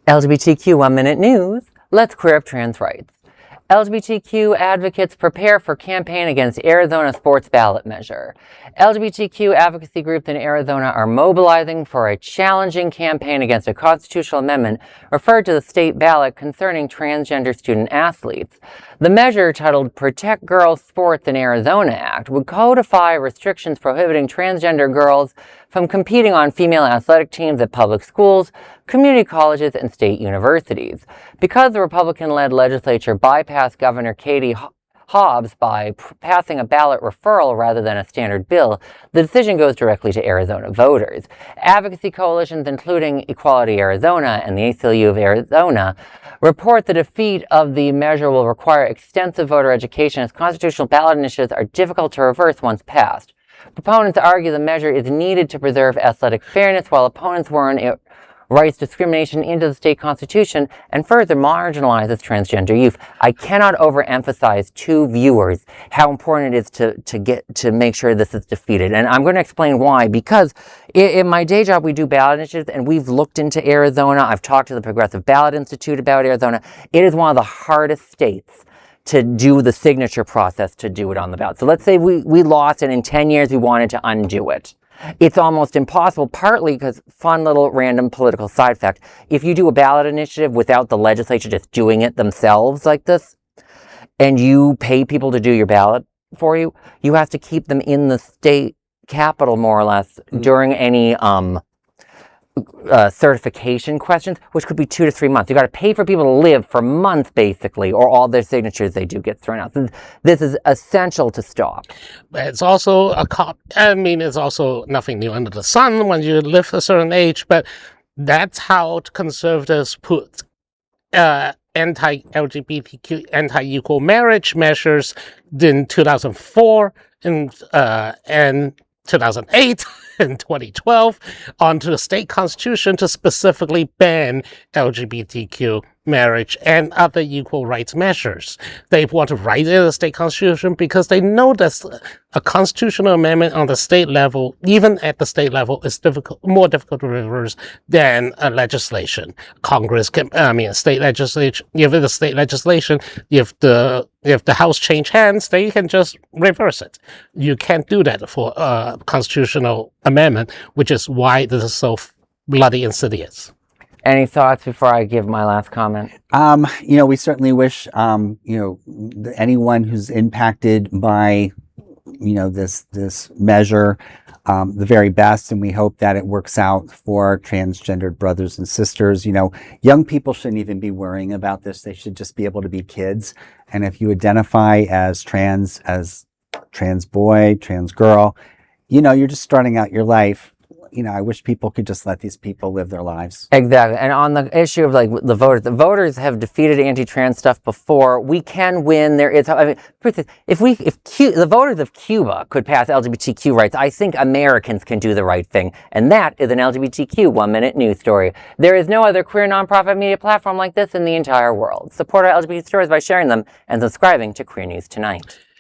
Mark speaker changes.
Speaker 1: LGBTQ 1 Minute News. Let's queer up trans rights. LGBTQ advocates prepare for campaign against Arizona sports ballot measure. LGBTQ advocacy groups in Arizona are mobilizing for a challenging campaign against a constitutional amendment referred to the state ballot concerning transgender student athletes. The measure, titled Protect Girls Sports in Arizona Act, would codify restrictions prohibiting transgender girls from competing on female athletic teams at public schools, community colleges, and state universities. Because the Republican-led legislature bypassed Governor Katie Hobbs by passing a ballot referral rather than a standard bill, the decision goes directly to Arizona voters. Advocacy coalitions, including Equality Arizona and the ACLU of Arizona, report the defeat of the measure will require extensive voter education, as constitutional ballot initiatives are difficult to reverse once passed. Proponents argue the measure is needed to preserve athletic fairness, while opponents warn it writes discrimination into the state constitution and further marginalizes transgender youth. I cannot overemphasize to viewers how important it is to make sure this is defeated. And I'm going to explain why. Because in my day job, we do ballot initiatives, and we've looked into Arizona. I've talked to the Progressive Ballot Institute about Arizona. It is one of the hardest states to do the signature process to do it on the ballot. So let's say we lost, and in 10 years we wanted to undo it. It's almost impossible, partly because, fun little random political side fact, if you do a ballot initiative without the legislature just doing it themselves like this, and you pay people to do your ballot for you, you have to keep them in the state capital, more or less, during any certification questions, which could be 2 to 3 months. You got to pay for people to live for months, basically, or all their signatures they do get thrown out. So this is essential to stop.
Speaker 2: It's also it's also nothing new under the sun when you live a certain age, but that's how conservatives put anti-LGBTQ, anti-equal marriage measures in 2004 and 2008 and 2012 onto the state constitution to specifically ban LGBTQ marriage and other equal rights measures. They want to write it in the state constitution because they know that a constitutional amendment on the state level, even at the state level, is more difficult to reverse than a legislation. Congress can, state legislature, if it's a state legislation, if the House change hands, they can just reverse it. You can't do that for a constitutional amendment, which is why this is so bloody insidious.
Speaker 1: Any thoughts before I give my last comment?
Speaker 3: We certainly wish, anyone who's impacted by, this measure, the very best, and we hope that it works out for transgendered brothers and sisters. Young people shouldn't even be worrying about this. They should just be able to be kids. And if you identify as trans boy, trans girl, you're just starting out your life. I wish people could just let these people live their lives.
Speaker 1: Exactly. And on the issue of the voters have defeated anti-trans stuff before. We can win. There is, if the voters of Cuba could pass LGBTQ rights, I think Americans can do the right thing. And that is an LGBTQ 1 Minute news story. There is no other queer nonprofit media platform like this in the entire world. Support our LGBT stories by sharing them and subscribing to Queer News Tonight.